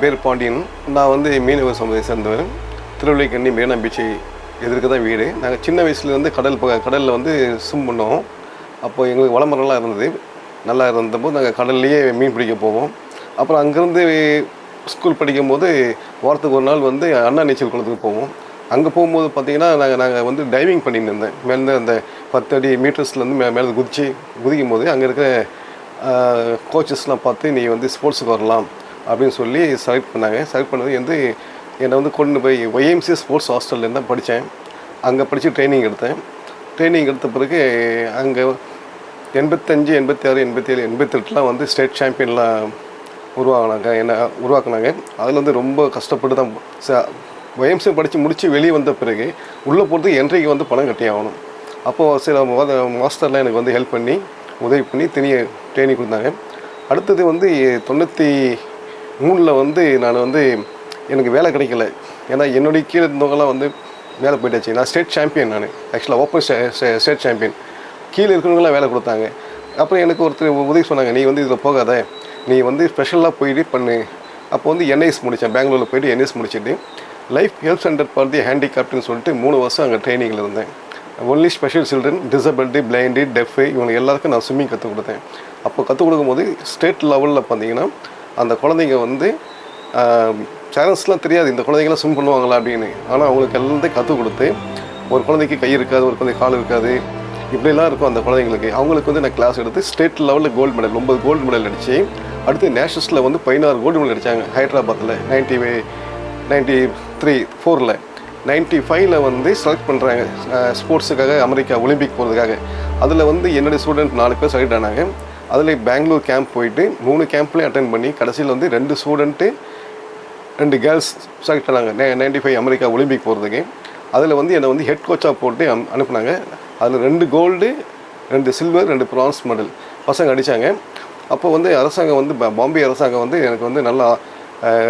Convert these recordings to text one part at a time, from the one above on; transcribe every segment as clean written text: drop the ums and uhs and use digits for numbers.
என் பேர் பாண்டியன். நான் வந்து மீனவர் சமுதாயத்தை சேர்ந்தவர். திருவள்ளிக்கண்ணி மெரினா பீச்சை எதிர்க்க தான் வீடு. நாங்கள் சின்ன வயசுலேருந்து கடலில் வந்து ஸ்விம் பண்ணுவோம். அப்போ எங்களுக்கு வளமரம்லாம் இருந்தது. நல்லா இருந்தபோது நாங்கள் கடல்லையே மீன் பிடிக்க போவோம். அப்புறம் அங்கேருந்து ஸ்கூல் படிக்கும்போது வாரத்துக்கு ஒரு நாள் வந்து அண்ணா நீச்சல் குளத்துக்கு போவோம். அங்கே போகும்போது பார்த்திங்கன்னா நாங்கள் வந்து டைவிங் பண்ணிட்டு இருந்தேன். மேலே அந்த 10 அடி மீட்டர்ஸ்லேருந்து மேலே குதிக்கும் போது அங்கே இருக்கிற கோச்சஸ்லாம் பார்த்து நீ வந்து ஸ்போர்ட்ஸுக்கு வரலாம் அப்படின்னு சொல்லி செலக்ட் பண்ணாங்க. செலக்ட் பண்ணது வந்து என்னை வந்து கொண்டு போய் ஒய்எம்சி ஸ்போர்ட்ஸ் ஹாஸ்டல்லேருந்து தான் படித்தேன். அங்கே படித்து ட்ரைனிங் எடுத்தேன். ட்ரைனிங் எடுத்த பிறகு அங்கே 85, 86, 87, 88 வந்து ஸ்டேட் சாம்பியன்லாம் உருவாக்குனாங்க. அதில் வந்து ரொம்ப கஷ்டப்பட்டு தான் ஒய்எம்சி படித்து முடித்து வெளியே வந்த பிறகு உள்ளே போகிறதுக்கு என்ட்ரிக்கு வந்து பணம் கட்டி ஆகணும். அப்போது சில மாஸ்டர்லாம் எனக்கு வந்து ஹெல்ப் பண்ணி உதவி பண்ணி ட்ரைனிங் கொடுத்தாங்க. அடுத்தது வந்து 93 வந்து நான் வந்து எனக்கு வேலை கிடைக்கல. ஏன்னா என்னுடைய கீழே இருந்தவங்கலாம் வந்து வேலை போயிட்டாச்சு. நான் ஸ்டேட் சாம்பியன். நான் ஆக்சுவலாக ஓப்பன் ஸ்டேட் சாம்பியன். கீழே இருக்கிறவங்களாம் வேலை கொடுத்தாங்க. அப்புறம் எனக்கு ஒருத்தர் உதவி சொன்னாங்க, நீ வந்து இதில் போகாத, நீ வந்து ஸ்பெஷலாக போயிட்டு பண்ணு. அப்போ வந்து என்ஐஎஸ் முடித்தேன். பெங்களூரில் போய்ட்டு என்ஐஎஸ் முடிச்சுட்டு life help centre for the ஹேண்டிகேப்டுன்னு சொல்லிட்டு 3 வருஷம் அங்கே ட்ரைனிங்கில் இருந்தேன். Only special children, disability, blind, deaf இவங்க எல்லாருக்கும் நான் ஸ்விம்மிங் கற்றுக் கொடுத்தேன். அப்போ கற்றுக் கொடுக்கும்போது ஸ்டேட் லெவலில் பார்த்தீங்கன்னா அந்த குழந்தைங்க வந்து பேரண்ட்ஸ்லாம் தெரியாது இந்த குழந்தைங்களாம் ஸ்விம் பண்ணுவாங்களா அப்படின்னு. ஆனால் அவங்களுக்கு எல்லாத்தையும் கற்றுக் கொடுத்து, ஒரு குழந்தைக்கு கை இருக்காது, ஒரு குழந்தைக்கு கால் இருக்காது, இப்படிலாம் இருக்கும் அந்த குழந்தைங்களுக்கு. அவங்களுக்கு வந்து நான் கிளாஸ் எடுத்து ஸ்டேட் லெவலில் கோல்டு மெடல் 9 கோல்டு மெடல் அடித்து, அடுத்து நேஷனல்ஸில் வந்து 16 கோல்டு மெடல் அடித்தாங்க. ஹைதராபாத்தில் 93, 95 வந்து செலக்ட் பண்ணுறாங்க ஸ்போர்ட்ஸுக்காக அமெரிக்கா ஒலிம்பிக் போகிறதுக்காக. அதில் வந்து என்னுடைய ஸ்டூடெண்ட் 4 பேர் செலக்ட் ஆனாங்க. அதில் பெங்களூர் கேம்ப் போயிட்டு 3 கேம்ப்லேயும் அட்டென்ட் பண்ணி கடைசியில் வந்து 2 ஸ்டூடெண்ட்டு 2 கேர்ள்ஸ் செலக்ட் ஆனாங்க 95 அமெரிக்கா ஒலிம்பிக் போகிறதுக்கு. அதில் வந்து என்னை வந்து ஹெட் கோச்சாக போட்டு அனுப்புனாங்க. அதில் 2 கோல்டு, 2 சில்வர், 2 பிரான்ஸ் மெடல் பசங்க அடித்தாங்க. அப்போ வந்து அரசாங்கம் வந்து பாம்பே அரசாங்கம் வந்து எனக்கு வந்து நல்லா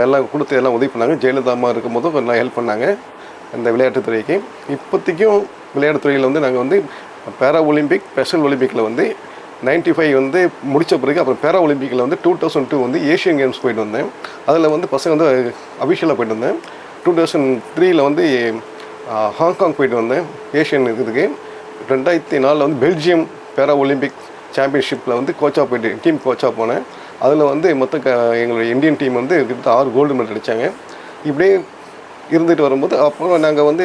எல்லாம் கொடுத்து எல்லாம் உதவி பண்ணாங்க. ஜெயலலிதா அம்மா இருக்கும் போதும் நல்லா ஹெல்ப் பண்ணாங்க இந்த விளையாட்டுத்துறைக்கு. இப்போதைக்கும் விளையாட்டுத்துறையில் வந்து நாங்கள் வந்து பேரா ஒலிம்பிக், ஸ்பெஷல் ஒலிம்பிக்கில் வந்து 95 வந்து முடித்த பிறகு அப்புறம் பேரா ஒலிம்பிக்கில் வந்து 2002 வந்து ஏஷியன் கேம்ஸ் போயிட்டு வந்தேன். அதில் வந்து பசங்க வந்து அஃபிஷியலாக போயிட்டு வந்தேன். 2003 வந்து ஹாங்காங் போயிட்டு வந்தேன் ஏஷியன் இதுக்கு. 2004 வந்து பெல்ஜியம் பேரா ஒலிம்பிக் சாம்பியன்ஷிப்பில் வந்து கோச்சாக போயிட்டு டீம் கோச்சாக போனேன். அதில் வந்து மொத்தம் எங்களுடைய இந்தியன் டீம் வந்து கிட்டத்தட்ட 6 கோல்டு மெடல் அடித்தாங்க. இப்படியே இருந்துட்டு வரும்போது அப்புறம் நாங்கள் வந்து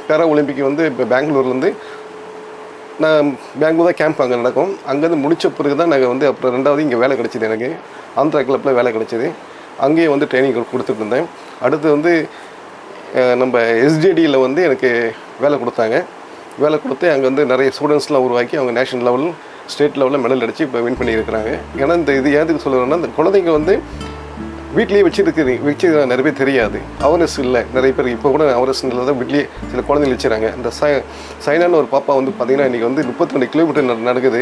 பேரா ஒலிம்பிக் வந்து இப்போ பெங்களூர்லேருந்து நான் பெங்களூர் தான் கேம்ப் அங்கே நடக்கும். அங்கேருந்து முடித்த பிறகு தான் நாங்கள் வந்து அப்புறம் 2வது இங்கே வேலை கிடச்சிது. எனக்கு ஆந்திரா கிளப்பில் வேலை கிடச்சிது. அங்கேயே வந்து ட்ரைனிங் கொடுத்துட்டு இருந்தேன். அடுத்து வந்து நம்ம எஸ்ஜேடியில் வந்து எனக்கு வேலை கொடுத்தாங்க. வேலை கொடுத்து அங்கே வந்து நிறைய ஸ்டூடெண்ட்ஸ்லாம் உருவாக்கி அவங்க நேஷனல் லெவல், ஸ்டேட் லெவலில் மெடல் அடித்து இப்போ வின் பண்ணியிருக்கிறாங்க. ஏன்னா இது ஏதுக்கு சொல்லுறேன்னா, இந்த குழந்தைங்க வந்து வீட்லேயே வச்சு நிறைய பேர் தெரியாது, அவேர்னஸ் இல்லை நிறைய பேர். இப்போ கூட அவேர்னஸ் இல்லை தான் வீட்லேயே சில குழந்தைங்க வச்சுறாங்க. இந்த சைனான்னு ஒரு பாப்பா வந்து பார்த்திங்கன்னா இன்றைக்கி வந்து 32 கிலோமீட்டர் நடக்குது,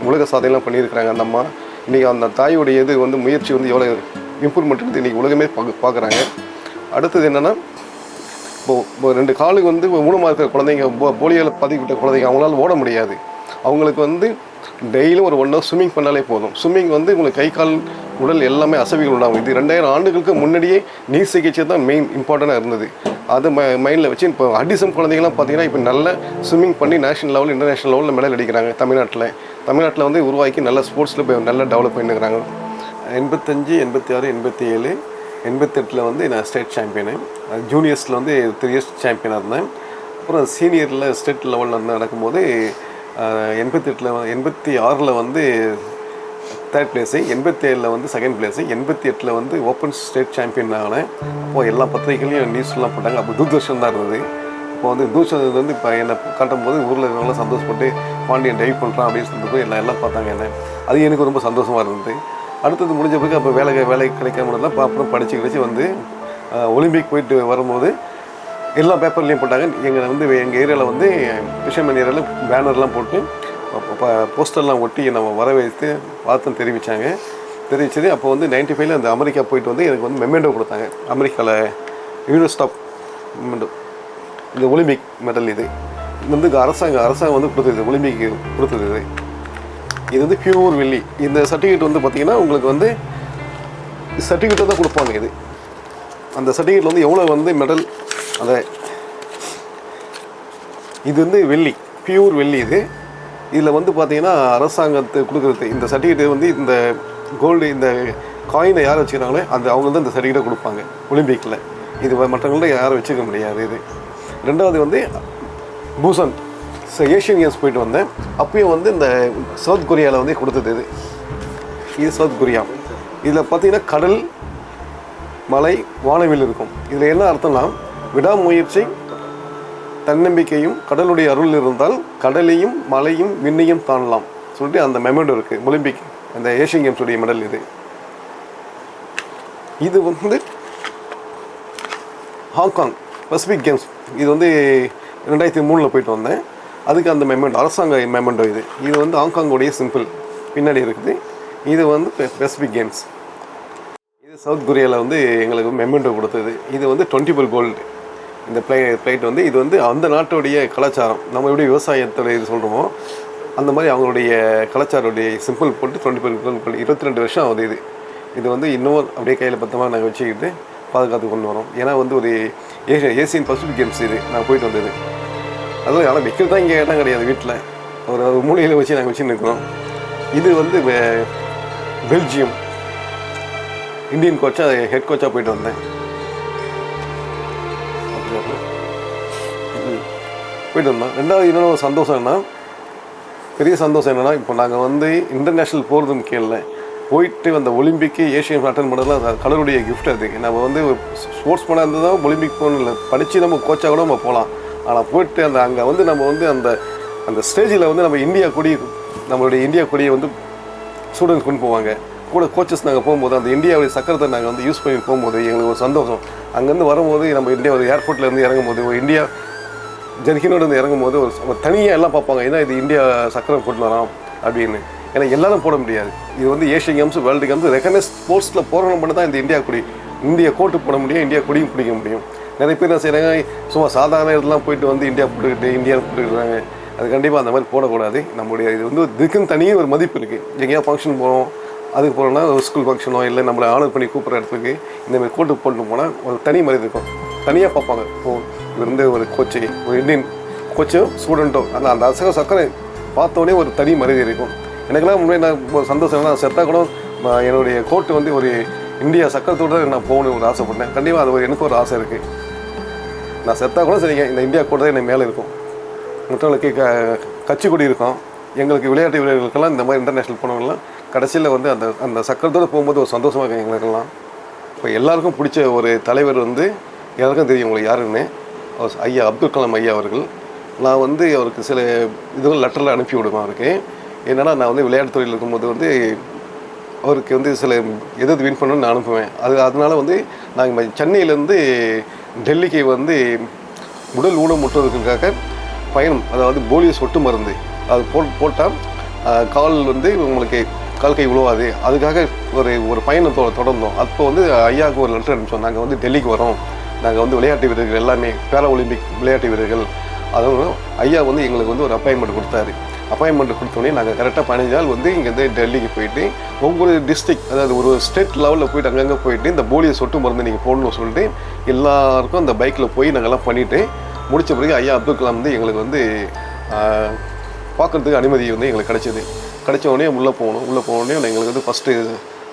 உலக சாதனைலாம் பண்ணியிருக்கிறாங்க அந்த அம்மா. இன்றைக்கி அந்த தாயோடைய இது வந்து முயற்சி வந்து எவ்வளோ இம்ப்ரூவ்மெண்ட் எடுத்து இன்றைக்கி உலகமே பார்க்குறாங்க. அடுத்தது என்னென்னா, இப்போது 2 காலுக்கு வந்து ஊனமாக இருக்கிற குழந்தைங்க, போலியோவில் பாதிக்கப்பட்ட குழந்தைங்க, அவங்களால ஓட முடியாது. அவங்களுக்கு வந்து டெய்லியும் ஒரு 1 ஹவர் ஸ்விம்மிங் பண்ணாலே போதும். ஸ்விம்மிங் வந்து உங்களுக்கு கை கால் உடல் எல்லாமே அசைவுகள் உண்டாகும். இது 2000 ஆண்டுகளுக்கு முன்னாடியே நீர் சிகிச்சை தான் மெயின் இம்பார்ட்டண்ட்டாக இருந்தது. அது மைண்டில் வச்சு இப்போ ஆட்டிசம் குழந்தைங்களாம் பார்த்தீங்கன்னா இப்போ நல்ல ஸ்விம்மிங் பண்ணி நேஷனல் லெவல், இன்டர்நேஷனல் லெவலில் மெடல் அடிக்கிறாங்க. தமிழ்நாட்டில் வந்து உருவாக்கி நல்ல ஸ்போர்ட்ஸில் இப்போ நல்லா டெவலப் பண்ணிக்கிறாங்க. 85, 86, 87, 88 வந்து நான் ஸ்டேட் சாம்பியனு. ஜூனியர்ஸில் வந்து 3 இயர்ஸ் சாம்பியனாக இருந்தேன். அப்புறம் சீனியரில் ஸ்டேட் லெவலில் நடக்கும்போது 86 வந்து 3rd பிளேஸு, 87 வந்து 2nd பிளேஸு, 88 வந்து ஓப்பன் ஸ்டேட் சாம்பியன் ஆனேன். அப்போது எல்லா பத்திரிகைகளையும் நியூஸ்லாம் போட்டாங்க. அப்போ தூர்தர்ஷன் தான் இருந்தது. இப்போ வந்து தூர்தர்ஷன் வந்து இப்போ என்னை காட்டும் போது ஊரில் இருக்கிறவங்களாம் சந்தோஷப்பட்டு பாண்டியன் டைவ் பண்ணுறான் அப்படின்னு சொல்லிட்டு எல்லாம் பார்த்தாங்க என்ன. அது எனக்கு ரொம்ப சந்தோஷமாக இருந்தது. அடுத்தது முடிஞ்ச பிறகு அப்போ வேலை கிடைக்காம இருந்தால் அப்புறம் படித்து வந்து ஒலிம்பிக் போயிட்டு வரும்போது எல்லா பேப்பர்லேயும் போட்டாங்க. எங்கள் ஏரியாவில் வந்து ஃபிஷர்மேன் ஏரியாவில் பேனர்லாம் போட்டு போஸ்டர்லாம் ஒட்டி நம்ம வரவேற்று வாழ்த்து தெரிவித்தது. அப்போ வந்து 95 அந்த அமெரிக்கா போயிட்டு வந்து எனக்கு வந்து மெமெண்டோ கொடுத்தாங்க. அமெரிக்காவில் யூனிவர்சிட்டி ஆஃப் மெமெண்டோ, இந்த ஒலிம்பிக் மெடல். இது வந்து அரசாங்கம் வந்து கொடுத்தது, ஒலிம்பிக் கொடுத்தது. இது வந்து பியூர் வெள்ளி. இந்த சர்டிஃபிகேட் வந்து பார்த்திங்கன்னா உங்களுக்கு வந்து சர்டிஃபிகேட்டை தான் கொடுப்பாங்க. இது அந்த சர்டிஃபிகேட்டில் வந்து எவ்வளோ வந்து மெடல் அதை இது வந்து வெள்ளி, பியூர் வெள்ளி இது. இதில் வந்து பார்த்தீங்கன்னா அரசாங்கத்துக்கு கொடுக்குறது இந்த சர்டிஃபிகேட் வந்து இந்த கோல்டு இந்த காயினை யார் வச்சுக்கிறாங்களோ அவங்க தான் இந்த சர்டிஃபிகேட்டை கொடுப்பாங்க ஒலிம்பிக்கில். இது மற்றவங்கள்ட்ட யாரும் வச்சுக்க முடியாது. இது ரெண்டாவது வந்து பூசன் ஏஷியன் கேம்ஸ் போயிட்டு வந்தேன். அப்பயும் வந்து இந்த சவுத் கொரியாவில் வந்து கொடுத்தது இது சவுத் கொரியா. இதில் பார்த்தீங்கன்னா கடல், மலை, வானவில் இருக்கும். இதில் என்ன அர்த்தம்னா விடாமுயற்சி, தன்னம்பிக்கையும் கடலுடைய அருள் இருந்தால் கடலையும் மலையும் விண்ணையும் தாண்டலாம் சொல்லிட்டு அந்த மெமெண்டோ இருக்குது ஒலிம்பிக் அந்த ஏஷியன் கேம்ஸுடைய மெடல் இது. இது வந்து ஹாங்காங் பசிபிக் கேம்ஸ், இது வந்து 2003 போயிட்டு வந்தேன். அதுக்கு அந்த மெமெண்டோ அரசாங்க மெமெண்டோ இது. இது வந்து ஹாங்காங்குடைய சிம்பிள் பின்னாடி இருக்குது. இது வந்து பசிபிக் கேம்ஸ். இது சவுத் கொரியாவில் வந்து எங்களுக்கு மெமெண்டோ கொடுத்தது. இது வந்து 24 கோல்டு. இந்த பிளைட் வந்து இது வந்து அந்த நாட்டுடைய கலாச்சாரம். நம்ம எப்படி விவசாயத்தோட இது சொல்கிறோமோ அந்த மாதிரி அவங்களுடைய கலாச்சாரத்துடைய சிம்பிள் போட்டு 24 கோல்டு 22 வருஷம் ஆகுது இது. இது வந்து இன்னும் அப்படியே கையில் பத்தமாக நாங்கள் வச்சுக்கிட்டு பாதுகாத்து கொண்டு வரோம். ஏன்னா வந்து ஒரு ஏசியன் பசிபிக் கேம்ஸ் இது நாங்கள் போயிட்டு வந்தது. அதுவும் ஆனால் வைக்கிறது தான் இங்கே இடம் கிடையாது. வீட்டில் ஒரு மூலையில் வச்சு நாங்கள் வச்சு நிற்கிறோம். இது வந்து பெல்ஜியம் இந்தியன் கோச்சாக ஹெட் கோச்சாக போயிட்டு வந்தேன். போயிட்டு வந்தோம். ரெண்டாவது இன்னொரு சந்தோஷம்னா பெரிய சந்தோஷம் என்னென்னா இப்போ நாங்கள் வந்து இன்டர்நேஷ்னல் போகிறது முக்கியம் இல்லை. போயிட்டு அந்த ஒலிம்பிக்கு ஏஷியன் அட்டன் பண்ணதெல்லாம் அது கடவுளுடைய கிஃப்ட். அது நம்ம வந்து ஸ்போர்ட்ஸ் மேனாக இருந்து தான் ஒலிம்பிக் போகணும் இல்லை, படித்து நம்ம கோச்சாக கூட நம்ம போகலாம். ஆனால் போயிட்டு அங்கே வந்து நம்ம வந்து அந்த ஸ்டேஜில் வந்து நம்ம இந்தியா கொடி நம்மளுடைய இந்தியா கொடியை வந்து ஸ்டூடெண்ட்ஸ் கொண்டு போவாங்க. கூட கோச்சஸ் நாங்கள் போகும்போது அந்த இந்தியாவுடைய சக்கரத்தை நாங்கள் வந்து யூஸ் பண்ணி போகும்போது எங்களுக்கு ஒரு சந்தோஷம். அங்கேருந்து வரும்போது நம்ம இந்தியா ஒரு ஏர்போர்ட்லேருந்து இறங்கும்போது ஒரு இந்தியா ஜெர்கினோடு இருந்து இறங்கும்போது ஒரு தனியாக எல்லாம் பார்ப்பாங்க. ஏன்னா இது இந்தியா சக்கரம் கொண்டு வரோம் அப்படின்னு. ஏன்னா எல்லாரும் போட முடியாது. இது வந்து Asian games world games recognise ஸ்போர்ட்ஸில் போகிறோம் பண்ணி தான் இந்த இந்தியா கொடி இந்தியா கோட்டு போட முடியும், இந்தியா கொடியும் பிடிக்க முடியும். நிறைய பேர் என்ன செய்கிறாங்க, சும்மா சாதாரண இதெல்லாம் போயிட்டு வந்து இந்தியா போட்டுக்கிட்டு இந்தியா போட்டுக்கிறாங்க. அது கண்டிப்பாக அந்த மாதிரி போடக்கூடாது. நம்மளுடைய இது வந்து இதுக்குன்னு தனியாக ஒரு மதிப்பு இருக்குது. எங்கேயா ஃபங்க்ஷன் போகிறோம், அதுக்கு போகிறோம்னா ஒரு ஸ்கூல் ஃபங்க்ஷனோ இல்லை நம்மளை ஆர்டர் பண்ணி கூப்பிட்ற இடத்துக்கு இந்தமாதிரி கோட்டு போட்டு போனால் ஒரு தனி மாதிரி இருக்கும். தனியாக பார்ப்பாங்க. இவர் வந்து ஒரு கோச்சு, ஒரு இந்தியன் கோச்சோ ஸ்டூடெண்ட்டோ அந்த அரசக சக்கரை பார்த்தோன்னே ஒரு தனி மரியாதை இருக்கும். எனக்கெல்லாம் முன்னாடி நான் ஒரு சந்தோஷம். நான் செத்தா கூட என்னுடைய கோட்டு வந்து ஒரு இந்தியா சக்கரத்தோடு நான் போகணும்னு ஒரு ஆசைப்பட்டேன். கண்டிப்பாக அது எனக்கு ஒரு ஆசை இருக்குது. நான் செத்தா கூட சரிங்க இந்த இந்தியா கோட்டு தான் எனக்கு மேலே இருக்கும். மற்றவங்களுக்கு கட்சி கொடி இருக்கும். எங்களுக்கு விளையாட்டு வீரர்களுக்கெல்லாம் இந்த மாதிரி இன்டர்நேஷ்னல் போனவங்கலாம் கடைசியில் வந்து அந்த சக்கரத்தோடு போகும்போது ஒரு சந்தோஷமாக இருக்கும் எங்களுக்கெல்லாம். இப்போ எல்லாருக்கும் பிடிச்ச ஒரு தலைவர் வந்து எல்லாருக்கும் தெரியும் உங்களுக்கு யாருன்னு, ஐயா அப்துல் கலாம் ஐயா அவர்கள். நான் வந்து அவருக்கு சில இதுகள் லெட்டரில் அனுப்பி விடுவேன். அவருக்கு என்னென்னா நான் வந்து விளையாட்டு துறையில் இருக்கும்போது வந்து அவருக்கு வந்து சில எது வின் பண்ணணும்னு நான் அனுப்புவேன். அதனால வந்து நாங்கள் சென்னையிலேருந்து டெல்லிக்கு வந்து உடல் ஊனமுற்றோருக்காக பயணம், அதாவது போலியோ சொட்டு மருந்து அது போட்டால் கால் வந்து உங்களுக்கு கால் கை உழுவாது, அதுக்காக ஒரு பயணம் தொடர்ந்தோம். அப்போ வந்து ஐயாவுக்கு ஒரு லெட்டர் அனுப்பிச்சோம். நாங்கள் வந்து டெல்லிக்கு வரோம், நாங்கள் வந்து விளையாட்டு வீரர்கள் எல்லாமே பேரா ஒலிம்பிக் விளையாட்டு வீரர்கள். அதுவும் ஐயா வந்து எங்களுக்கு வந்து ஒரு அப்பாயின்மெண்ட் கொடுத்தாரு. அப்பாயின்மெண்ட் கொடுத்தோடனே நாங்கள் கரெக்டாக 15 நாள் வந்து இங்கேருந்து டெல்லிக்கு போயிட்டு ஒவ்வொரு டிஸ்ட்ரிக்ட், அதாவது ஒரு ஸ்டேட் லெவலில் போயிட்டு அங்கங்கே போயிட்டு இந்த போலியோ சொட்டு மருந்து நீங்கள் போடணும்னு சொல்லிட்டு எல்லாருக்கும் அந்த பைக்கில் போய் நாங்கள்லாம் பண்ணிவிட்டு முடித்த பிறகு ஐயா அப்துல் கலாம் வந்து எங்களுக்கு வந்து பார்க்குறதுக்கு அனுமதி வந்து எங்களுக்கு கிடைச்ச உடனே உள்ளே போனோடனே எங்களுக்கு வந்து ஃபஸ்ட்டு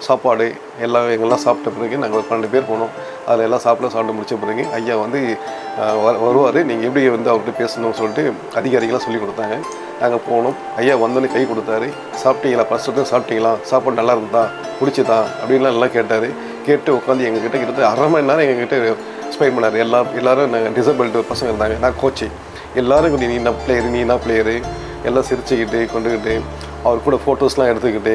சாப்பாடு எங்கெல்லாம் சாப்பிட்ட பிறகு நாங்கள் ஒரு 12 பேர் போனோம். அதில் எல்லாம் சாப்பிட்டு முடித்த பிறகு ஐயா வந்து வருவார், நீங்கள் எப்படி வந்து அவர்கிட்ட பேசணும்னு சொல்லிட்டு அதிகாரிகளாம் சொல்லி கொடுத்தாங்க. நாங்கள் போனோம். ஐயா வந்தோடனே கை கொடுத்தாரு. சாப்பிட்டீங்களா, ஃபஸ்ட்டு சாப்பிட்டீங்களா, சாப்பாடு நல்லா இருந்தா, பிடிச்சதா அப்படின்லாம் நல்லா கேட்டு உட்காந்து எங்ககிட்ட கிட்டத்தட்ட அரை மணி நேரம் எங்ககிட்ட ஸ்பெண்ட் பண்ணார். எல்லோரும் நாங்கள் டிசபிலிட்டி பசங்க இருந்தாங்க, நான் கோச்சு, எல்லோரும் நீ என்ன பிளேயரு எல்லாம் சிரிச்சுக்கிட்டு கொண்டுக்கிட்டு அவர் கூட ஃபோட்டோஸ்லாம் எடுத்துக்கிட்டு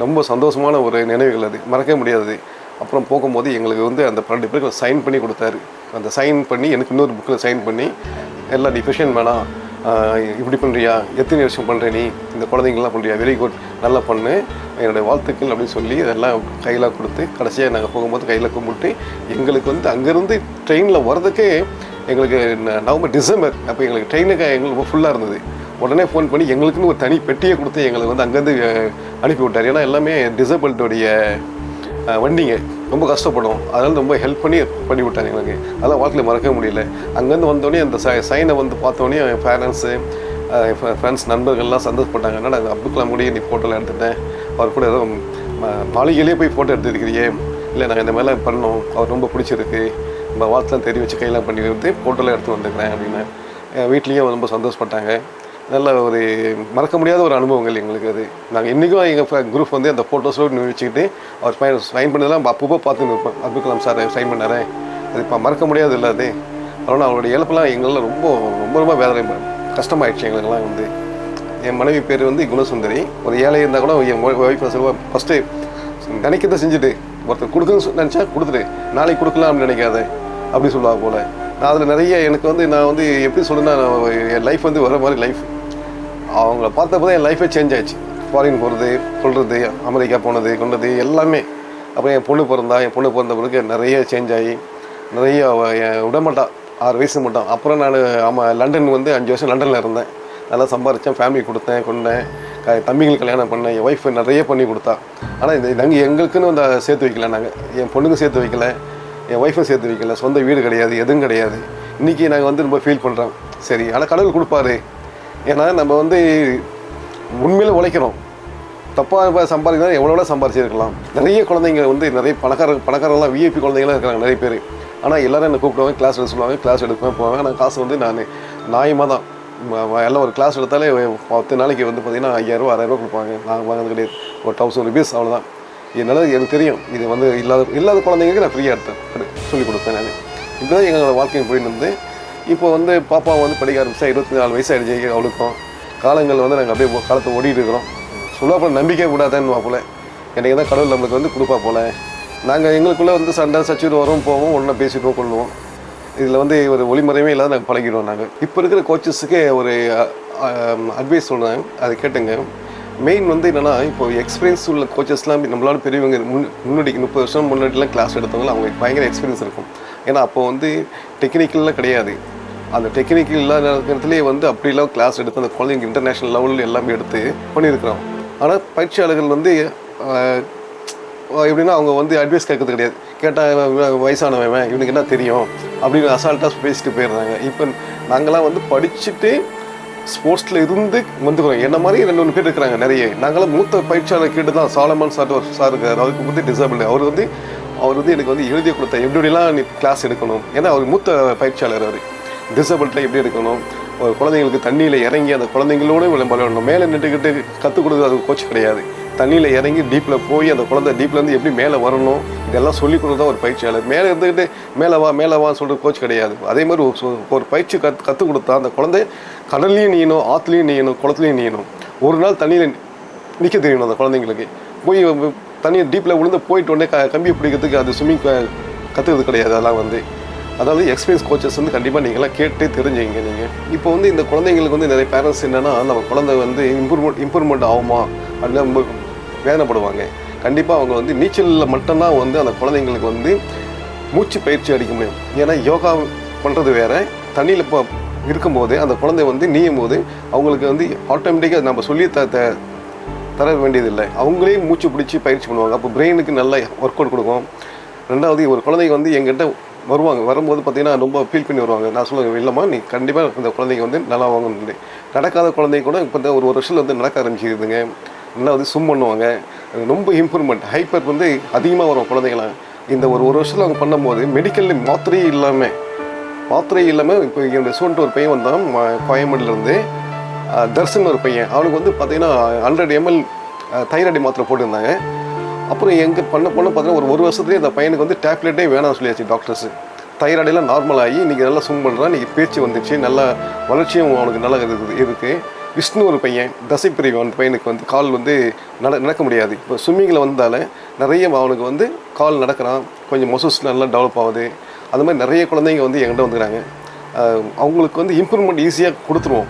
ரொம்ப சந்தோஷமான ஒரு நினைவுகள், அது மறக்க முடியாது. அப்புறம் போகும்போது எங்களுக்கு வந்து அந்த 12 பேருக்கு சைன் பண்ணி கொடுத்தாரு. அந்த சைன் பண்ணி எனக்கு இன்னொரு புக்கில் சைன் பண்ணி எல்லாம் டிஃபிஷன் வேணாம், இப்படி பண்ணுறியா, எத்தனை வருஷம் பண்ணுற நீ, இந்த குழந்தைங்கள்லாம் பண்ணுறியா, வெரி குட், நல்லா பண்ணு, என்னுடைய வாழ்த்துக்கள் அப்படின்னு சொல்லி இதெல்லாம் கையில் கொடுத்து கடைசியாக நாங்கள் போகும்போது கையில் கும்பிட்டு எங்களுக்கு வந்து அங்கேருந்து ட்ரெயினில் வர்றதுக்கே எங்களுக்கு நவம்பர் டிசம்பர் அப்போ எங்களுக்கு ட்ரெயினுக்கு எங்களுக்கு ஃபுல்லாக இருந்தது. உடனே ஃபோன் பண்ணி எங்களுக்குன்னு ஒரு தனி பெட்டியை கொடுத்து எங்களுக்கு வந்து அங்கேருந்து அனுப்பி விட்டார். ஏன்னா எல்லாமே டிசபிலிட்டியோடைய வண்டிங்க ரொம்ப கஷ்டப்படும், அதனால் ரொம்ப ஹெல்ப் பண்ணி விட்டாங்க எனக்கு. அதெல்லாம் வாழ்க்கையில் மறக்கவே முடியல. அங்கேருந்து வந்தோடனே அந்த சைனை வந்து பார்த்தோன்னே என் பேரண்ட்ஸு ஃப்ரெண்ட்ஸ் நண்பர்கள்லாம் சந்தோஷப்பட்டாங்க. என்னடா அப்துல் கலாம் கூட நீ ஃபோட்டோவில் எடுத்துட்டேன், அவர் கூட ஏதோ மாளிகையிலே போய் ஃபோட்டோ எடுத்துருக்கிறியே. இல்லை நாங்கள் இந்த மாதிரிலாம் பண்ணோம், அவர் ரொம்ப பிடிச்சிருக்கு, நம்ம வாழ்த்துலாம் தெரிவித்து கையெல்லாம் பண்ணி வந்து ஃபோட்டோலாம் எடுத்து வந்துக்கிறேன் அப்படின்னு என் வீட்லேயும் ரொம்ப சந்தோஷப்பட்டாங்க. நல்ல ஒரு மறக்க முடியாத ஒரு அனுபவங்கள் எங்களுக்கு அது. நாங்கள் இன்றைக்கும் எங்கள் குரூப் வந்து அந்த ஃபோட்டோஸோடு வச்சுக்கிட்டு அவர் சைன் பண்ணதெல்லாம் அப்பப்போ பார்த்துன்னு இருப்போம். அப்துல் கலாம் சார் சைன் பண்ணார், அது இப்போ மறக்க முடியாது இல்லை அது. அதனால் அவருடைய இழப்பெல்லாம் எங்களெலாம் ரொம்ப ரொம்ப ரொம்ப வேதனை கஷ்டமாயிடுச்சு எங்களுக்கெல்லாம் வந்து. என் மனைவி பேர் வந்து குணசுந்தரி. ஒரு ஏழை இருந்தால் கூட என் ஒய்ஃப் சொல்லுவாள், ஃபஸ்ட்டு நினைக்கிறத செஞ்சுட்டு ஒருத்தர் கொடுக்குன்னு நினச்சா கொடுத்துட்டு நாளைக்கு கொடுக்கலாம் அப்படின்னு நினைக்காத அப்படி சொல்லுவாங்க போல். நான் அதில் நிறைய எனக்கு வந்து நான் வந்து எப்படி சொல்லுன்னா என் லைஃப் வந்து வர மாதிரி லைஃப். அவங்கள பார்த்தப்போ தான் என் லைஃபே சேஞ்ச் ஆகிடுச்சு. ஃபாரின் போகிறது, சொல்கிறது, அமெரிக்கா போனது கொண்டது எல்லாமே. அப்புறம் என் பொண்ணு பிறந்த பிறகு நிறைய சேஞ்ச் ஆகி நிறைய என் விடமாட்டா 6 வயசு மட்டும். அப்புறம் நான் லண்டன் வந்து 5 வருஷம் லண்டனில் இருந்தேன். நல்லா சம்பாரித்தேன், ஃபேமிலி கொடுத்தேன், கொண்டேன், தம்பிங்களுக்கு கல்யாணம் பண்ணேன், என் ஒய்ஃபு நிறைய பண்ணி கொடுத்தா. ஆனால் இந்த நாங்கள் எங்களுக்குன்னு வந்து சேர்த்து வைக்கல, நாங்கள் என் பொண்ணுக்கும் சேர்த்து வைக்கல, என் ஒய்ஃபும் சேர்த்து வைக்கல, சொந்த வீடு கிடையாது, எதுவும் கிடையாது. இன்றைக்கி நாங்கள் வந்து ரொம்ப ஃபீல் பண்ணுறோம். சரி, ஆனால் கடவுள் கொடுப்பாரு. ஏன்னா நம்ம வந்து உண்மையில உழைக்கிறோம். தப்பாக சம்பாதிக்கலாம் எவ்வளோ சம்பாதிச்சிருக்கலாம். நிறைய குழந்தைங்க வந்து நிறைய பணக்காரங்களாம் விஐபி குழந்தைங்களாம் இருக்கிறாங்க நிறைய பேர். ஆனால் எல்லோரும் என்னை கூப்பிடுவாங்க, கிளாஸ் எடுக்க சொல்லுவாங்க, கிளாஸ் எடுப்பேன் போவாங்க. ஆனால் காசு வந்து நான் நியாயமாக தான் எல்லாம் ஒரு கிளாஸ் எடுத்தாலே 10 நாளைக்கு வந்து பார்த்திங்கன்னா 5000 6000 கொடுப்பாங்க. நான் வாங்கினது கிடையாது, ஒரு 1000 rupees அவ்வளோதான். என்னால் எனக்கு தெரியும் இது வந்து இல்லாத குழந்தைங்களுக்கு நான் ஃப்ரீயாக எடுத்தேன் சொல்லிக் கொடுப்பேன். நான் இப்படி தான் எங்களோட வாழ்க்கையும் போயிட்டு இருந்து இப்போ வந்து பாப்பா வந்து படிக்க ஆரம்பிச்சா 24 வயசு ஆகிடுச்சு அவளுக்கும். காலங்கள் வந்து நாங்கள் அப்படியே காலத்தை ஓடிட்டு இருக்கிறோம். சொல்லுவா போல் நம்பிக்கை விடாதேன்னு போல் எனக்கு தான் கடவுள் நம்மளுக்கு வந்து கொடுப்பா போல். நாங்கள் எங்களுக்குள்ளே வந்து சண்டை சச்சுட்டு வரோம் போவோம், ஒன்றா பேசிட்டு கொள்ளுவோம். இதில் வந்து ஒரு ஒளிமுறையுமே இல்லாத நாங்கள் பழகிடுவோம். நாங்கள் இப்போ இருக்கிற கோச்சஸுக்கே ஒரு அட்வைஸ் சொல்கிறேன், அதை கேட்டுங்க. மெயின் வந்து என்னென்னா, இப்போ எக்ஸ்பீரியன்ஸ் உள்ள கோச்சஸ்லாம் நம்மளால பெரியவங்க முன்னாடி 30 வருஷம் முன்னாடிலாம் கிளாஸ் எடுத்தவங்க அவங்களுக்கு பயங்கர எக்ஸ்பீரியன்ஸ் இருக்கும். ஏன்னா அப்போ வந்து டெக்னிக்கல்லாம் கிடையாது. அந்த டெக்னிக்கல் இல்லாத நேரத்துலேயே வந்து அப்படிலாம் கிளாஸ் எடுத்து அந்த குழந்தைங்க இன்டர்நேஷ்னல் லெவலில் எல்லாமே எடுத்து பண்ணியிருக்கிறோம். ஆனால் பயிற்சியாளர்கள் வந்து எப்படின்னா அவங்க வந்து அட்வைஸ் கேட்கறது கிடையாது. கேட்டால் வயசானவன் இவனுக்கு என்ன தெரியும் அப்படின்னு அசால்ட்டாக பேசிட்டு போயிடுறாங்க. இப்போ நாங்களாம் வந்து படிச்சுட்டு ஸ்போர்ட்ஸில் இருந்து வந்துக்கிறோம். என்ன மாதிரி 2-3 பேர் இருக்கிறாங்க நிறைய. நாங்களாம் மூத்த பயிற்சியாளர் கேட்டு தான் சாலமான் சார் ஒரு சார் இருக்கார், அவருக்கு வந்து டிசபிள். அவர் வந்து எனக்கு வந்து எழுதி கொடுத்த எப்படிலாம் நீ கிளாஸ் எடுக்கணும். ஏன்னா அவர் மூத்த பயிற்சியாளர். அவர் டிசபிள்கிட்ட எப்படி எடுக்கணும், ஒரு குழந்தைங்களுக்கு தண்ணியில் இறங்கி அந்த குழந்தைங்களோட விளையாடணும். மேலே நின்றுக்கிட்டு கற்றுக் கொடுக்குறது அது கோச் கிடையாது. தண்ணியில் இறங்கி டீப்பில் போய் அந்த குழந்தை டீப்லேருந்து எப்படி மேலே வரணும் இதெல்லாம் சொல்லிக் கொடுத்தா ஒரு பயிற்சியாளர். மேலே இருந்துக்கிட்டு மேலே வான்னு சொல்கிற கோச் கிடையாது. அதே மாதிரி ஒரு பயிற்சி கற்றுக் கொடுத்தா அந்த குழந்தை கடல்லையும் நீயணும், ஆற்றுலையும் நீயணும், குளத்துலையும் நீயணும். ஒரு நாள் தண்ணியில் நிற்க தெரியணும் அந்த குழந்தைங்களுக்கு. போய் தண்ணியை டீப்பில் விழுந்து போயிட்டு உடனே கம்பியை பிடிக்கிறதுக்கு அது ஸ்விம்மிங் கற்றுக்கிறது கிடையாது. அதெல்லாம் வந்து அதாவது எக்ஸ்பீரியன்ஸ் கோச்சஸ் வந்து கண்டிப்பாக நீங்களாம் கேட்டு தெரிஞ்சுங்க. நீங்கள் இப்போ வந்து இந்த குழந்தைங்களுக்கு வந்து நிறைய பேரண்ட்ஸ் என்னென்னா, நம்ம குழந்தை வந்து இம்ப்ரூவ்மெண்ட் ஆகுமா அப்படின்னு ரொம்ப வேதனைப்படுவாங்க. கண்டிப்பாக அவங்க வந்து நீச்சலில் மட்டும்தான் வந்து அந்த குழந்தைங்களுக்கு வந்து மூச்சு பயிற்சி அடிக்க முடியும். ஏன்னா யோகா பண்ணுறது வேறு, தண்ணியில் இப்போ இருக்கும்போது அந்த குழந்தை வந்து நீயும் போது அவங்களுக்கு வந்து ஆட்டோமேட்டிக்காக நம்ம சொல்லி தர வேண்டியதில்லை, அவங்களே மூச்சு பிடிச்சி பயிற்சி பண்ணுவாங்க. அப்போ பிரெயினுக்கு நல்ல ஒர்க் அவுட் கொடுக்கும். ரெண்டாவது ஒரு குழந்தைங்க வந்து எங்கிட்ட வரும்போது பார்த்திங்கன்னா ரொம்ப ஃபீல் பண்ணி வருவாங்க. நான் சொல்லுவேன், இல்லைம்மா நீ கண்டிப்பாக இந்த குழந்தைங்க வந்து நல்லா வாங்கணும். நடக்காத குழந்தைங்க கூட இப்போ ஒரு வருஷத்தில் வந்து நடக்க ஆரம்பிச்சிருதுங்க. நல்லா வந்து ஸ்விம் பண்ணுவாங்க. ரொம்ப இம்ப்ரூவ்மெண்ட் ஹைப்பர் வந்து அதிகமாக வரும் குழந்தைங்களாம். இந்த ஒரு வருஷத்தில் அவங்க பண்ணும்போது மெடிக்கல் மாத்திரையே இல்லாமல் இப்போ என்னோடய ஸ்டூடெண்ட் ஒரு பையன் வந்தான் கோயம்பேடுலேருந்து, தர்ஷன் ஒரு பையன். அவனுக்கு வந்து பார்த்திங்கன்னா 100 ml தைராய்டு மாத்திரை போட்டுருந்தாங்க. அப்புறம் எங்கே பார்த்தீங்கன்னா ஒரு வருஷத்துலேயே அந்த பையனுக்கு வந்து டேப்லெட்டே வேணாம்னு சொல்லியாச்சு டாக்டர்ஸு. தைராய்டெல்லாம் நார்மல் ஆகி இன்றைக்கி நல்லா ஸ்விம் பண்ணுறான், இன்றைக்கி பேச்சு வந்துச்சு, நல்லா வளர்ச்சியும் அவனுக்கு நல்லா இருக்குது. விஷ்ணு ஒரு பையன் தசைப்பிரிவு, அந்த பையனுக்கு வந்து கால் வந்து நடக்க முடியாது. இப்போ ஸ்விம்மிங்கில் வந்தால நிறைய அவனுக்கு வந்து கால் நடக்கிறான், கொஞ்சம் மொசஸ் நல்லா டெவலப் ஆகுது. அது மாதிரி நிறைய குழந்தைங்க வந்து என்கிட்ட வந்துக்கிறாங்க. அவங்களுக்கு வந்து இம்ப்ரூவ்மெண்ட் ஈஸியாக கொடுத்துருவோம்.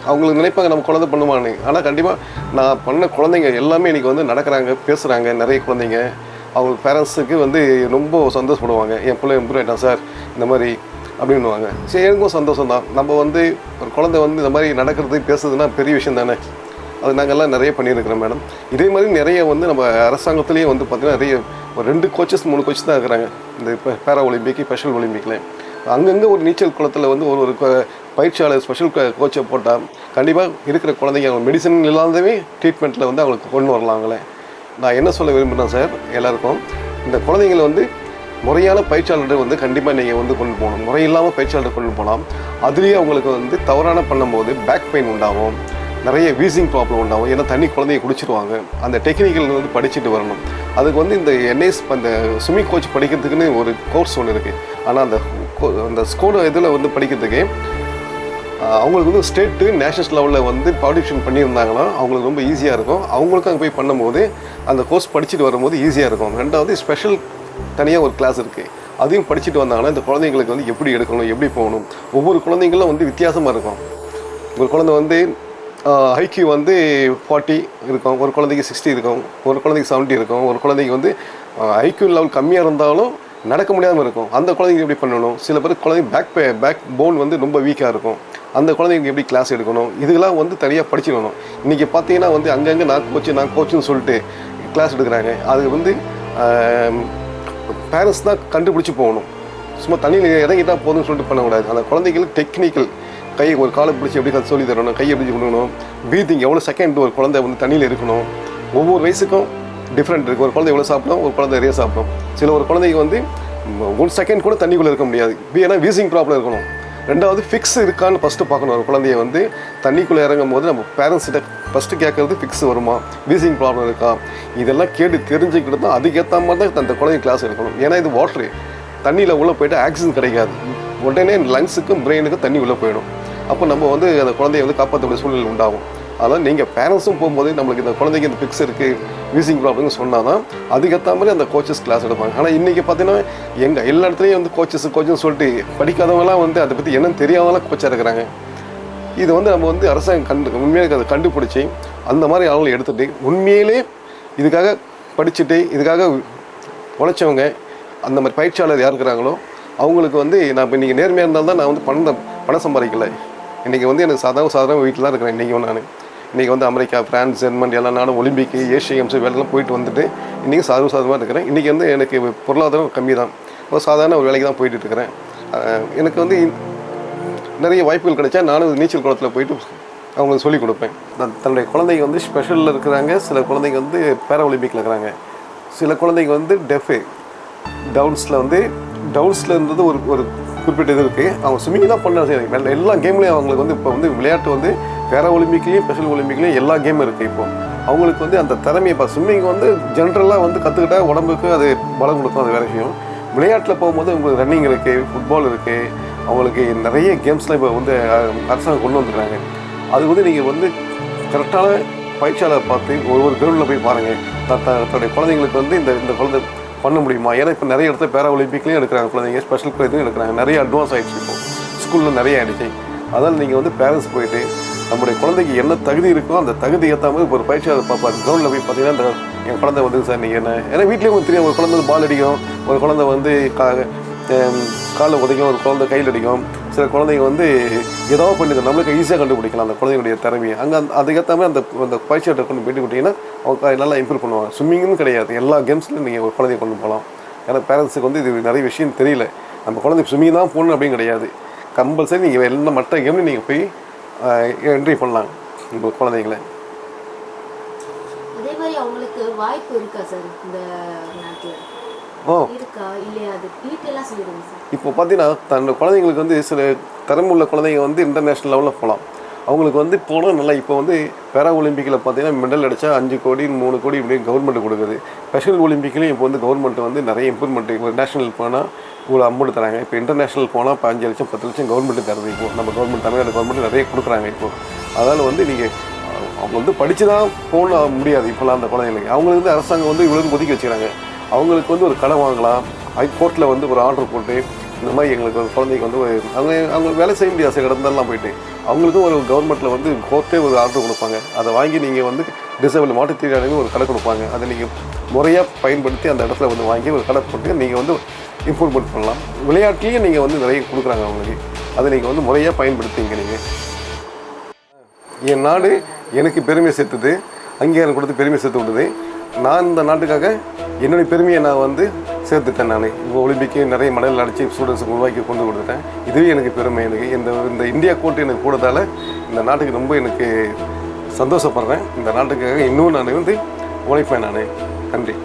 அவங்களுக்கு நினைப்பாங்க நம்ம குழந்தை பண்ணுவான்னு. ஆனால் கண்டிப்பாக நான் பண்ண குழந்தைங்க எல்லாமே இன்றைக்கி வந்து நடக்கிறாங்க, பேசுகிறாங்க. நிறைய குழந்தைங்க அவங்க பேரண்ட்ஸுக்கு வந்து ரொம்ப சந்தோஷப்படுவாங்க. என் பிள்ளை இம்ப்ரூவ் ஆகிட்டான் சார் இந்த மாதிரி அப்படின்னுவாங்க. சரி, எனக்கும் சந்தோஷம் தான். நம்ம வந்து ஒரு குழந்தை வந்து இந்த மாதிரி நடக்கிறது பேசுறதுன்னா பெரிய விஷயம் தானே. அது நாங்கள்லாம் நிறைய பண்ணியிருக்கிறோம் மேடம். இதே மாதிரி நிறைய வந்து நம்ம அரசாங்கத்துலேயே வந்து பார்த்திங்கன்னா நிறைய ஒரு 2 கோச்சஸ் 3 கோச்சஸ் தான் இருக்கிறாங்க இந்த இப்போ பேரா ஒலிம்பிக் ஸ்பெஷல் ஒலிம்பிக்கில். அங்கங்கே ஒரு நீச்சல் குளத்தில் வந்து ஒரு பயிற்சியாளர் ஸ்பெஷல் கோச்சை போட்டால் கண்டிப்பாக இருக்கிற குழந்தைங்க அவங்க மெடிசன் இல்லாதவே ட்ரீட்மெண்ட்டில் வந்து அவங்களுக்கு கொண்டு வரலாங்களே. நான் என்ன சொல்ல விரும்புகிறேன் சார் எல்லாருக்கும், இந்த குழந்தைங்களை வந்து முறையான பயிற்சியாளர்கிட்ட வந்து கண்டிப்பாக நீங்கள் வந்து கொண்டு போகணும். முறையில்லாமல் பயிற்சியாளர்கிட்ட கொண்டு போகலாம். அதுலேயே அவங்களுக்கு வந்து தவறான பண்ணும்போது பேக் பெயின் உண்டாகும், நிறைய வீசிங் ப்ராப்ளம் உண்டாகும். ஏன்னா தண்ணி குழந்தைய குடிச்சிருவாங்க. அந்த டெக்னிக்கல் வந்து படிச்சுட்டு வரணும். அதுக்கு வந்து இந்த என்எஸ் அந்த ஸ்விம்மிங் கோச் படிக்கிறதுக்குன்னு ஒரு கோர்ஸ் ஒன்று இருக்குது. ஆனால் அந்த ஸ்கோர் இதில் வந்து படிக்கிறதுக்கு அவங்களுக்கு வந்து ஸ்டேட்டு நேஷனல் லெவலில் வந்து பார்ட்டிசிபேட் பண்ணியிருந்தாங்கன்னா அவங்களுக்கு ரொம்ப ஈஸியாக இருக்கும். அவங்களுக்கும் அங்கே போய் பண்ணும்போது அந்த கோர்ஸ் படிச்சுட்டு வரும்போது ஈஸியாக இருக்கும். ரெண்டாவது ஸ்பெஷல் தனியாக ஒரு கிளாஸ் இருக்குது, அதையும் படிச்சுட்டு வந்தாங்கன்னா இந்த குழந்தைங்களுக்கு வந்து எப்படி எடுக்கணும், எப்படி போகணும். ஒவ்வொரு குழந்தைங்களும் வந்து வித்தியாசமாக இருக்கும். ஒரு குழந்தை வந்து ஐக்யூ வந்து 40 இருக்கும், ஒரு குழந்தைக்கு 60 இருக்கும், ஒரு குழந்தைக்கு 70 இருக்கும், ஒரு குழந்தைக்கு வந்து ஐக்யூ லெவல் கம்மியாக இருந்தாலும் நடக்க முடியாமல் இருக்கும். அந்த குழந்தைங்க எப்படி பண்ணணும். சில பேர் குழந்தைங்க பேக் போன் வந்து ரொம்ப வீக்காக இருக்கும். அந்த குழந்தைங்களுக்கு எப்படி கிளாஸ் எடுக்கணும், இதெல்லாம் வந்து தனியாக படிச்சுக்கணும். இன்றைக்கி பார்த்தீங்கன்னா வந்து அங்கங்கே நான் கோச்சுன்னு சொல்லிட்டு கிளாஸ் எடுக்கிறாங்க. அது வந்து பேரண்ட்ஸ் தான் கண்டுபிடிச்சி போகணும். சும்மா தண்ணியில் இறங்கிட்டால் போதும்னு சொல்லிட்டு பண்ணக்கூடாது. அந்த குழந்தைங்களுக்கு டெக்னிக்கல் ஒரு காலை பிடிச்சி எப்படி சொல்லி தரணும், கையை எப்படி கொடுக்கணும், ப்ரீத்திங் எவ்வளோ செகண்ட் ஒரு குழந்தை வந்து தண்ணியில் இருக்கணும். ஒவ்வொரு வயசுக்கும் டிஃப்ரெண்ட் இருக்குது. ஒரு குழந்தை எவ்வளோ சாப்பிடும், ஒரு குழந்தை நிறைய சாப்பிடும். ஒரு குழந்தைக்கு வந்து 1 செகண்ட் கூட தண்ணிக்குள்ளே இருக்க முடியாது. ஏன்னா வீசிங் ப்ராப்ளம் இருக்கணும். ரெண்டாவது ஃபிக்ஸ் இருக்கான்னு ஃபஸ்ட்டு பார்க்கணும். ஒரு குழந்தைய வந்து தண்ணிக்குள்ளே இறங்கும் போது நம்ம பேரண்ட்ஸ்கிட்ட ஃபஸ்ட்டு கேட்குறது ஃபிக்ஸ் வருமா, வீசிங் ப்ராப்ளம் இருக்கா, இதெல்லாம் கேட்டு தெரிஞ்சுக்கிட்டு தான் அதுக்கேற்ற மாதிரி தான் அந்த குழந்தைங்க கிளாஸ் எடுக்கணும். ஏன்னா இது வாட்ரு, தண்ணியில் உள்ளே போய்ட்டு ஆக்சிஜன் கிடைக்காது, உடனே லங்ஸுக்கும் பிரெயினுக்கும் தண்ணி உள்ளே போயிடும். அப்போ நம்ம வந்து அந்த குழந்தைய வந்து காப்பாற்றக்கூடிய சூழ்நிலை உண்டாகும். அதனால் நீங்கள் பேரண்ட்ஸும் போகும்போது நம்மளுக்கு இந்த குழந்தைக்கு இந்த ஃபிக்ஸ் இருக்குது, வீசிங் ப்ராப்ளம்னு சொன்னால் தான் அதுக்கேற்ற மாதிரி அந்த கோச்சஸ் கிளாஸ் எடுப்பாங்க. ஆனால் இன்றைக்கி பார்த்தீங்கன்னா எல்லா இடத்துலையும் வந்து கோச்சுன்னு சொல்லிட்டு படிக்காதவங்களாம் வந்து அதை பற்றி என்னன்னு தெரியாதவங்களாம் கோச்சாக இருக்கிறாங்க. இது வந்து நம்ம வந்து அரசாங்கம் உண்மையிலே அதை கண்டுபிடிச்சி அந்த மாதிரி ஆளுங்களை எடுத்துகிட்டு உண்மையிலே இதுக்காக படிச்சுட்டு இதுக்காக உழைச்சவங்க அந்த மாதிரி பயிற்சியாளர் யார் இருக்கிறாங்களோ அவங்களுக்கு வந்து நான் இப்போ இன்றைக்கி நேர்மையாக இருந்தால் தான் நான் வந்து பணம் சம்பாதிக்கலை. இன்றைக்கி வந்து எனக்கு சாதாரண வீட்டில் தான் இருக்கிறேன். இன்றைக்கி வந்து அமெரிக்கா, ஃப்ரான்ஸ், ஜெர்மன் எல்லா நாடும் ஒலிம்பிக்கு, ஏஷியா கேம்ஸ் வேலைக்கெல்லாம் போயிட்டு வந்துட்டு இன்றைக்கி சாதாரணமாக இருக்கிறேன். இன்றைக்கி வந்து எனக்கு பொருளாதாரம் கம்மி தான், ஒரு சாதாரண ஒரு வேலைக்கு தான் போயிட்டு இருக்கிறேன். எனக்கு வந்து நிறைய வாய்ப்புகள் கிடைச்சா நானும் நீச்சல் குளத்தில் போயிட்டு அவங்களுக்கு சொல்லிக் கொடுப்பேன். தன்னுடைய குழந்தைங்க வந்து ஸ்பெஷலில் இருக்கிறாங்க, சில குழந்தைங்க வந்து பேரா ஒலிம்பிக்கில் இருக்கிறாங்க, சில குழந்தைங்க வந்து டவுன்ஸில் இருந்தது ஒரு குறிப்பிட்ட இது இருக்குது. அவங்க ஸ்விம்மிங் தான் பண்ண செய்யறாங்க. எல்லா கேம்லேயும் அவங்களுக்கு வந்து இப்போ வந்து விளையாட்டு வந்து பேரா ஒலிம்பிக்லேயும் ஸ்பெஷல் ஒலிம்பிக்லேயும் எல்லா கேமும் இருக்குது. இப்போ அவங்களுக்கு வந்து அந்த திறமையை இப்போ ஸ்விம்மிங் வந்து ஜென்ரலாக வந்து கற்றுக்கிட்டா உடம்புக்கு அது பலம் கொடுக்கும், அது வேறு விஷயம். விளையாட்டில் போகும்போது உங்களுக்கு ரன்னிங் இருக்குது, ஃபுட்பால் இருக்குது, அவங்களுக்கு நிறைய கேம்ஸ்லாம் இப்போ வந்து அரசாங்கம் கொண்டு வந்துருக்காங்க. அது வந்து நீங்கள் வந்து கரெக்டான பயிற்சியாளர் பார்த்து ஒவ்வொரு கிரவுண்டில் போய் பாருங்கள். தன்னுடைய குழந்தைங்களுக்கு வந்து இந்த குழந்தை பண்ண முடியுமா. ஏன்னா இப்போ நிறைய இடத்துல பேரா ஒலிம்பிக்லேயும் எடுக்கிறாங்க குழந்தைங்க, ஸ்பெஷல் இதுவும் எடுக்கிறாங்க. நிறைய அட்வான்ஸ் ஆகிடுச்சு இப்போ ஸ்கூலில் நிறைய ஆகிடுச்சு. அதனால் நீங்கள் வந்து பேரண்ட்ஸ் போயிட்டு நம்முடைய குழந்தைக்கு என்ன தகுதி இருக்கோ அந்த தகுதி ஏற்ற மாதிரி ஒரு பயிற்சியாளர் பார்ப்பார். கிரவுண்டில் போய் பார்த்தீங்கன்னா என் குழந்தை வந்து சார் நீங்கள் என்ன, ஏன்னா வீட்லேயும் உங்களுக்கு தெரியும், ஒரு குழந்தை வந்து பால் அடிக்கும், ஒரு குழந்தை வந்து காலில் உதைக்கும், ஒரு குழந்தை கையில் அடிக்கும். சில குழந்தைங்க வந்து ஏதோ பண்ணிடும், நம்மளுக்கு ஈஸியாக கண்டுபிடிக்கலாம் அந்த குழந்தைங்களுடைய திறமையை. அங்கே அதுக்கேற்ற மாதிரி அந்த பயிற்சியாளர் கொண்டு போயிட்டு விட்டிங்கன்னா அவங்க நல்லா இம்ப்ரூவ் பண்ணுவாங்க. ஸ்விம்மிங்னு கிடையாது, எல்லா கேம்ஸ்லையும் நீங்கள் ஒரு குழந்தைய கொண்டு போகலாம். ஏன்னா பேரண்ட்ஸுக்கு வந்து இது நிறைய விஷயம் தெரியல. நம்ம குழந்தைக்கு ஸ்விம்மிங் தான் போகணும் அப்படின்னு கிடையாது. கம்பல்சரி நீங்கள் எல்லா மற்ற கேம்லையும் நீங்கள் போய் என்ட்ரி பண்ணலாம் உங்கள் குழந்தைங்கள. அதே மாதிரி அவங்களுக்கு வாய்ப்பு இருக்கா சார் இந்த நாட்டில்? இருக்கா இல்லையா, அது டீட்டெயிலாக சொல்லிடுங்க சார். இப்போ பார்த்தீங்கன்னா தன்னோட குழந்தைங்களுக்கு வந்து சில திறமுள்ள குழந்தைங்க வந்து இன்டர்நேஷ்னல் லெவலில் போகலாம். அவங்களுக்கு வந்து போனால் நல்லா. இப்போ வந்து பேரா ஒலிம்பிக்கில் பார்த்தீங்கன்னா மெடல் அடித்தா 5 கோடி 3 கோடி இப்படி கவர்மெண்ட் கொடுக்குது. ஸ்பெஷல் ஒலிம்பிக்லேயும் இப்போ வந்து கவர்மெண்ட் வந்து நிறைய இம்ப்ரூவ்மெண்ட். இப்போ நேஷனல் போனால் இவ்வளோ அமௌண்ட் தராங்க. இப்போ இன்டர்நேஷ்னல் போனால் 5 லட்சம் 10 லட்சம் கவர்மெண்ட்டு தருது. இப்போ நம்ம கவர்மெண்ட், தமிழ்நாடு கவர்மெண்ட் நிறைய கொடுக்குறாங்க. இப்போது அதனால் வந்து நீங்கள் அவங்க வந்து படித்து தான் போக முடியாது இப்போலாம் அந்த குழந்தைங்களுக்கு. அவங்களுக்கு வந்து அரசாங்கம் வந்து இவ்வளோ ஒதுக்கி வச்சுக்கிறாங்க. அவங்களுக்கு வந்து ஒரு கடன் வாங்கலாம், ஹைகோர்ட்டில் வந்து ஒரு ஆர்டர் போட்டு இந்த மாதிரி எங்களுக்கு ஒரு குழந்தைக்கு வந்து அவங்க வேலை செய்ய முடியாது. சில இடத்துலலாம் போயிட்டு அவங்களுக்கும் ஒரு கவர்மெண்ட்டில் வந்து கோர்ட்டே ஒரு ஆர்டர் கொடுப்பாங்க. அதை வாங்கி நீங்கள் வந்து டிசேபிள் மாற்றுத்திறனாளிகளுக்கு ஒரு கடை கொடுப்பாங்க. அதை நீங்கள் முறையாக பயன்படுத்தி அந்த இடத்துல வந்து வாங்கி ஒரு கடை போட்டு நீங்கள் வந்து இம்ப்ரூவ்மெண்ட் பண்ணலாம். விளையாட்லேயும் நீங்கள் வந்து நிறைய கொடுக்குறாங்க அவங்களுக்கு. அதை நீங்கள் வந்து முறையாக பயன்படுத்திங்க. நீங்கள் என் நாடு எனக்கு பெருமை சேர்த்துது, அங்கீகாரம் கொடுத்து பெருமை சேர்த்து விடுது. நான் இந்த நாட்டுக்காக என்னுடைய பெருமையை நான் வந்து சேர்த்துட்டேன். நான் இப்போ ஒலிம்பிக்கு நிறைய மெடல் அடித்து ஸ்டூடெண்ட்ஸுக்கு உருவாக்கி கொண்டு கொடுத்துட்டேன். இதுவே எனக்கு பெருமை. எனக்கு இந்த இந்தியா கோட்டு எனக்கு கூடதால் இந்த நாட்டுக்கு ரொம்ப எனக்கு சந்தோஷப்படுறேன். இந்த நாட்டுக்காக இன்னும் நான் வந்து உழைப்பேன். நான் நன்றி.